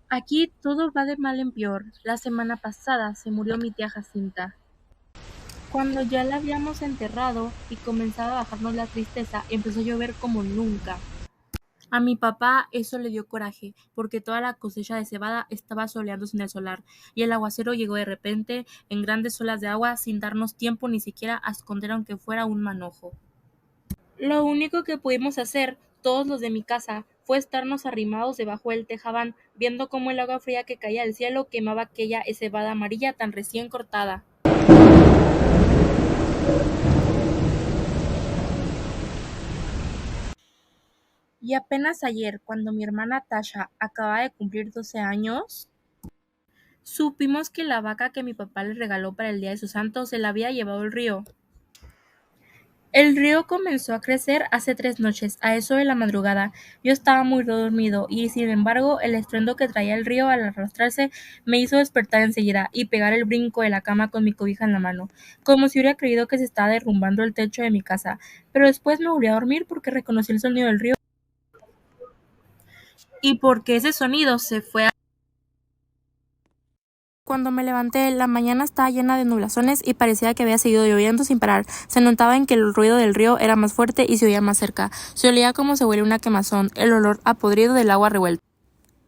Aquí todo va de mal en peor. La semana pasada se murió mi tía Jacinta. Cuando ya la habíamos enterrado y comenzaba a bajarnos la tristeza, empezó a llover como nunca. A mi papá eso le dio coraje, porque toda la cosecha de cebada estaba soleándose en el solar, y el aguacero llegó de repente, en grandes olas de agua, sin darnos tiempo ni siquiera a esconder aunque fuera un manojo. Lo único que pudimos hacer, todos los de mi casa, fue estarnos arrimados debajo del tejabán, viendo cómo el agua fría que caía del cielo quemaba aquella cebada amarilla tan recién cortada. Y apenas ayer, cuando mi hermana Tasha acababa de cumplir 12 años, supimos que la vaca que mi papá le regaló para el día de su santo se la había llevado el río. El río comenzó a crecer hace 3 noches, a eso de la madrugada. Yo estaba muy dormido y, sin embargo, el estruendo que traía el río al arrastrarse me hizo despertar enseguida y pegar el brinco de la cama con mi cobija en la mano, como si hubiera creído que se estaba derrumbando el techo de mi casa. Pero después me volví a dormir porque reconocí el sonido del río y porque ese sonido se fue. Cuando me levanté, la mañana estaba llena de nublazones y parecía que había seguido lloviendo sin parar. Se notaba en que el ruido del río era más fuerte y se oía más cerca. Se olía como se huele una quemazón, el olor a podrido del agua revuelta.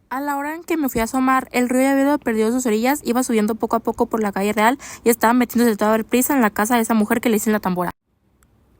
A la hora en que me fui a asomar, el río ya había perdido sus orillas, iba subiendo poco a poco por la calle real y estaba metiéndose toda prisa en la casa de esa mujer que le dicen la tambora.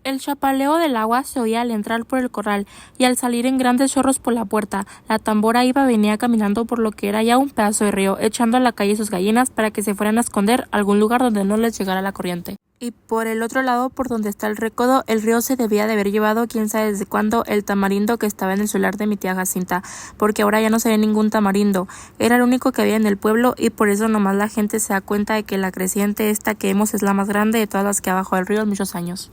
El chapaleo del agua se oía al entrar por el corral y al salir en grandes chorros por la puerta. La tambora venía caminando por lo que era ya un pedazo de río, echando a la calle sus gallinas para que se fueran a esconder a algún lugar donde no les llegara la corriente. Y por el otro lado, por donde está el recodo, el río se debía de haber llevado quién sabe desde cuándo el tamarindo que estaba en el solar de mi tía Jacinta, porque ahora ya no se ve ningún tamarindo. Era el único que había en el pueblo y por eso nomás la gente se da cuenta de que la creciente esta que vemos es la más grande de todas las que ha bajado del río en muchos años.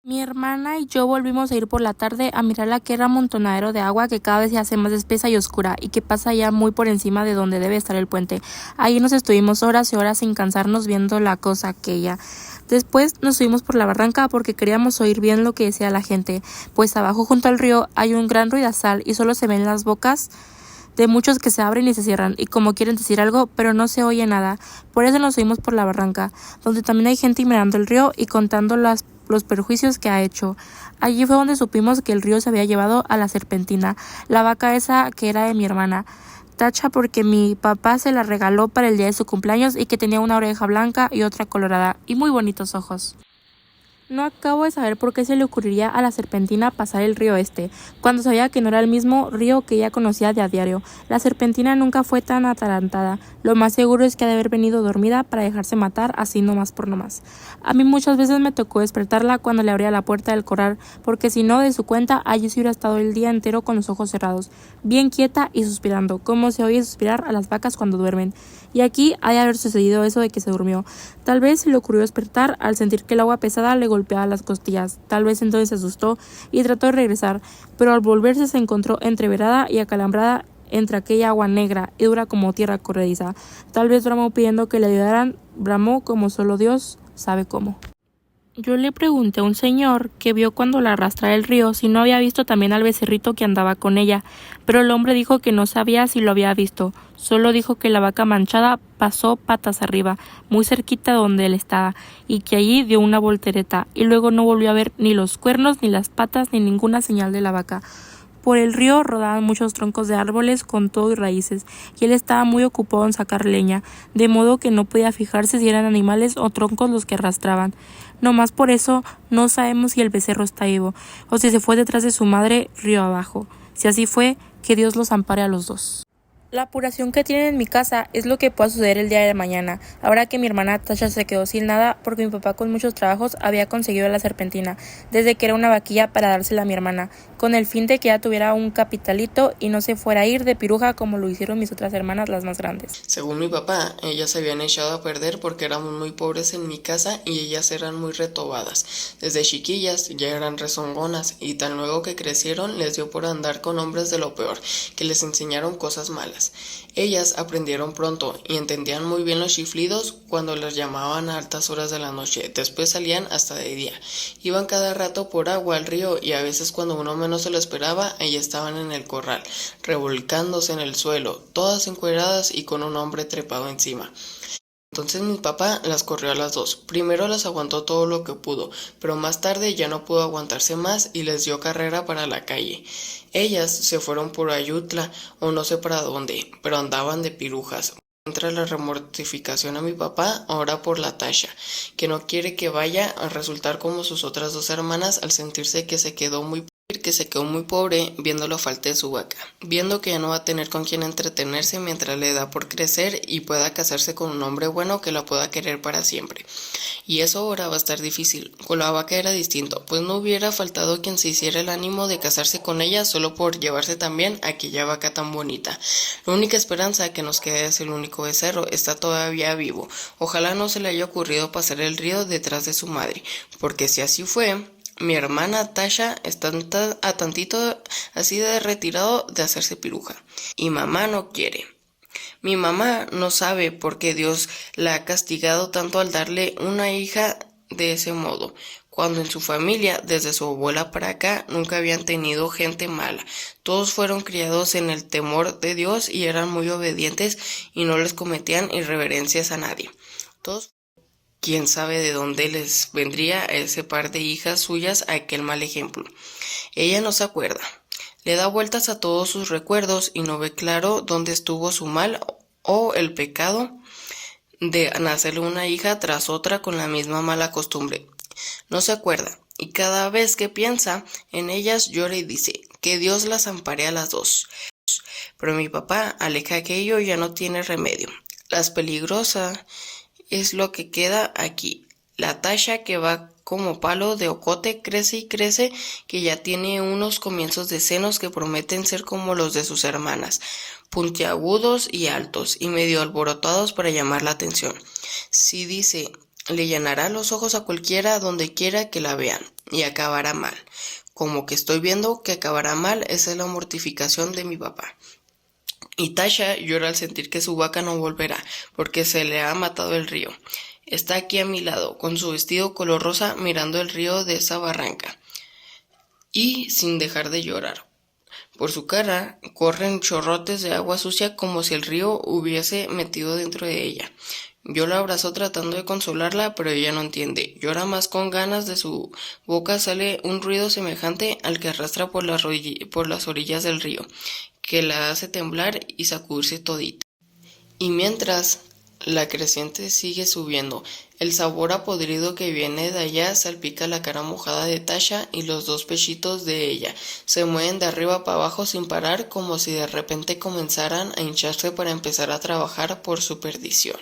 Mi hermana y yo volvimos a ir por la tarde a mirar la que era amontonadero de agua que cada vez se hace más espesa y oscura y que pasa ya muy por encima de donde debe estar el puente. Ahí nos estuvimos horas y horas sin cansarnos viendo la cosa aquella. Después nos subimos por la barranca porque queríamos oír bien lo que decía la gente, pues abajo junto al río hay un gran ruidazal y solo se ven las bocas de muchos que se abren y se cierran, y como quieren decir algo, pero no se oye nada. Por eso nos subimos por la barranca, donde también hay gente mirando el río y contando los perjuicios que ha hecho. Allí fue donde supimos que el río se había llevado a la serpentina, la vaca esa que era de mi hermana Tacha, porque mi papá se la regaló para el día de su cumpleaños y que tenía una oreja blanca y otra colorada y muy bonitos ojos. No acabo de saber por qué se le ocurriría a la serpentina pasar el río cuando sabía que no era el mismo río que ella conocía de a diario. La serpentina nunca fue tan atarantada. Lo más seguro es que ha de haber venido dormida para dejarse matar así nomás por nomás. A mí muchas veces me tocó despertarla cuando le abría la puerta del corral, porque si no, de su cuenta, allí se hubiera estado el día entero con los ojos cerrados, bien quieta y suspirando, como se oye suspirar a las vacas cuando duermen. Y aquí ha de haber sucedido eso de que se durmió. Tal vez se le ocurrió despertar al sentir que el agua pesada le golpeaba las costillas. Tal vez entonces se asustó y trató de regresar, pero al volverse se encontró entreverada y acalambrada entre aquella agua negra y dura como tierra corrediza. Tal vez bramó pidiendo que le ayudaran, bramó como solo Dios sabe cómo. Yo le pregunté a un señor que vio cuando la arrastraba el río si no había visto también al becerrito que andaba con ella, pero el hombre dijo que no sabía si lo había visto, solo dijo que la vaca manchada pasó patas arriba, muy cerquita donde él estaba, y que allí dio una voltereta, y luego no volvió a ver ni los cuernos, ni las patas, ni ninguna señal de la vaca. Por el río rodaban muchos troncos de árboles con todo y raíces, y él estaba muy ocupado en sacar leña, de modo que no podía fijarse si eran animales o troncos los que arrastraban. No más por eso no sabemos si el becerro está vivo, o si se fue detrás de su madre río abajo. Si así fue, que Dios los ampare a los dos. La apuración que tienen en mi casa es lo que pueda suceder el día de mañana, ahora que mi hermana Tasha se quedó sin nada porque mi papá con muchos trabajos había conseguido la serpentina, desde que era una vaquilla para dársela a mi hermana, con el fin de que ella tuviera un capitalito y no se fuera a ir de piruja como lo hicieron mis otras hermanas las más grandes. Según mi papá, ellas se habían echado a perder porque éramos muy pobres en mi casa y ellas eran muy retobadas. Desde chiquillas ya eran rezongonas y tan luego que crecieron les dio por andar con hombres de lo peor, que les enseñaron cosas malas. malas. Ellas aprendieron pronto y entendían muy bien los chiflidos cuando las llamaban a altas horas de la noche. Después salían hasta de día. Iban cada rato por agua al río y a veces cuando uno menos se lo esperaba, ahí estaban en el corral, revolcándose en el suelo, todas encueradas y con un hombre trepado encima. Entonces mi papá las corrió a las dos. Primero las aguantó todo lo que pudo, pero más tarde ya no pudo aguantarse más y les dio carrera para la calle. Ellas se fueron por Ayutla o no sé para dónde, pero andaban de pirujas. Entra la remortificación a mi papá ahora por la Tasha, que no quiere que vaya a resultar como sus otras dos hermanas al sentirse que se quedó muy pobre viendo la falta de su vaca, viendo que ya no va a tener con quién entretenerse mientras le da por crecer y pueda casarse con un hombre bueno que la pueda querer para siempre. Y eso ahora va a estar difícil. Con la vaca era distinto, pues no hubiera faltado quien se hiciera el ánimo de casarse con ella solo por llevarse también a aquella vaca tan bonita. La única esperanza que nos queda es el único becerro, está todavía vivo. Ojalá no se le haya ocurrido pasar el río detrás de su madre, porque si así fue, mi hermana Tasha está a tantito así de retirado de hacerse piruja. Y mamá no quiere. Mi mamá no sabe por qué Dios la ha castigado tanto al darle una hija de ese modo, cuando en su familia, desde su abuela para acá, nunca habían tenido gente mala. Todos fueron criados en el temor de Dios y eran muy obedientes y no les cometían irreverencias a nadie. Todos. Quién sabe de dónde les vendría a ese par de hijas suyas aquel mal ejemplo. Ella no se acuerda. Le da vueltas a todos sus recuerdos y no ve claro dónde estuvo su mal o el pecado de nacerle una hija tras otra con la misma mala costumbre. No se acuerda, y cada vez que piensa en ellas llora y dice que Dios las ampare a las dos. Pero mi papá aleja aquello y ya no tiene remedio. Las peligrosas es lo que queda aquí. La Tasha, que va como palo de ocote, crece y crece, que ya tiene unos comienzos de senos que prometen ser como los de sus hermanas, puntiagudos y altos, y medio alborotados para llamar la atención. Si dice, le llenará los ojos a cualquiera donde quiera que la vean, y acabará mal. Como que estoy viendo que acabará mal, esa es la mortificación de mi papá. Y Tasha llora al sentir que su vaca no volverá, porque se le ha matado el río. Está aquí a mi lado, con su vestido color rosa, mirando el río de esa barranca, y sin dejar de llorar. Por su cara corren chorrotes de agua sucia como si el río hubiese metido dentro de ella. Yo la abrazo tratando de consolarla, pero ella no entiende. Llora más con ganas, de su boca sale un ruido semejante al que arrastra por las orillas del río, que la hace temblar y sacudirse todita. Y mientras la creciente sigue subiendo, el sabor a podrido que viene de allá salpica la cara mojada de Tasha y los dos pechitos de ella. Se mueven de arriba para abajo sin parar, como si de repente comenzaran a hincharse para empezar a trabajar por su perdición.